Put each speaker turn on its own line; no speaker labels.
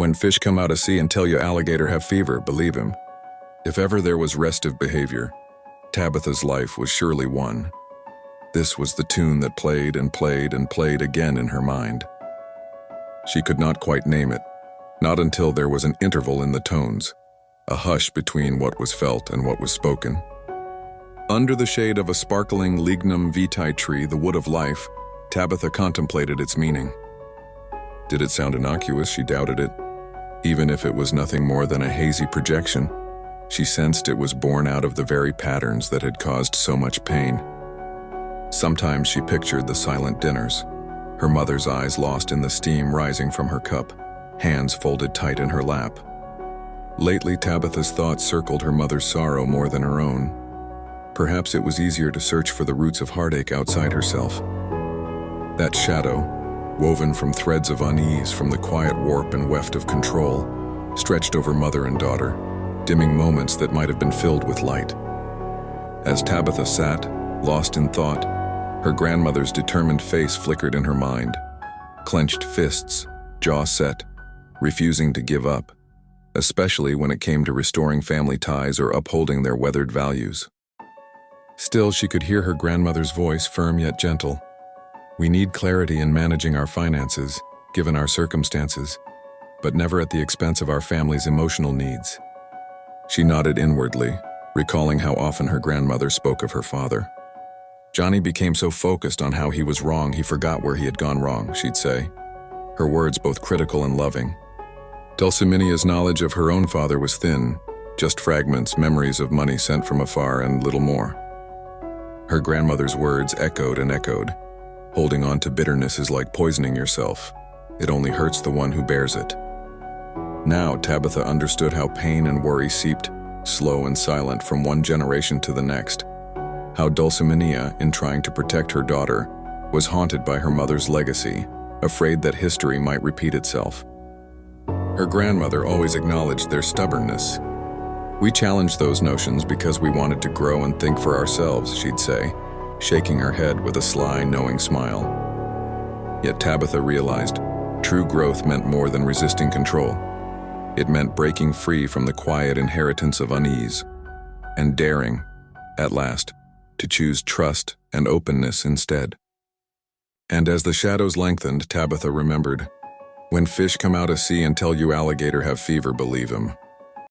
When fish come out of sea and tell you alligator have fever, believe him. If ever there was restive behavior, Tabitha's life was surely one. This was the tune that played and played and played again in her mind. She could not quite name it, not until there was an interval in the tones, a hush between what was felt and what was spoken. Under the shade of a sparkling lignum vitae tree, the wood of life, Tabitha contemplated its meaning. Did it sound innocuous? She doubted it. Even if it was nothing more than a hazy projection, she sensed it was born out of the very patterns that had caused so much pain. Sometimes she pictured the silent dinners, her mother's eyes lost in the steam rising from her cup, hands folded tight in her lap. Lately, Tabitha's thoughts circled her mother's sorrow more than her own. Perhaps it was easier to search for the roots of heartache outside herself. That shadow, woven from threads of unease from the quiet warp and weft of control, stretched over mother and daughter, dimming moments that might have been filled with light. As Tabitha sat, lost in thought, her grandmother's determined face flickered in her mind, clenched fists, jaw set, refusing to give up, especially when it came to restoring family ties or upholding their weathered values. Still, she could hear her grandmother's voice, firm yet gentle. We need clarity in managing our finances, given our circumstances, but never at the expense of our family's emotional needs. She nodded inwardly, recalling how often her grandmother spoke of her father. Johnny became so focused on how he was wrong, he forgot where he had gone wrong, she'd say, her words both critical and loving. Dulciminia's knowledge of her own father was thin, just fragments, memories of money sent from afar, and little more. Her grandmother's words echoed and echoed. Holding on to bitterness is like poisoning yourself. It only hurts the one who bears it. Now Tabitha understood how pain and worry seeped, slow and silent, from one generation to the next. How Dulciminia, in trying to protect her daughter, was haunted by her mother's legacy, afraid that history might repeat itself. Her grandmother always acknowledged their stubbornness. We challenged those notions because we wanted to grow and think for ourselves, she'd say, shaking her head with a sly, knowing smile. Yet Tabitha realized true growth meant more than resisting control. It meant breaking free from the quiet inheritance of unease, and daring, at last, to choose trust and openness instead. And as the shadows lengthened, Tabitha remembered, when fish come out of sea and tell you alligator have fever, believe him.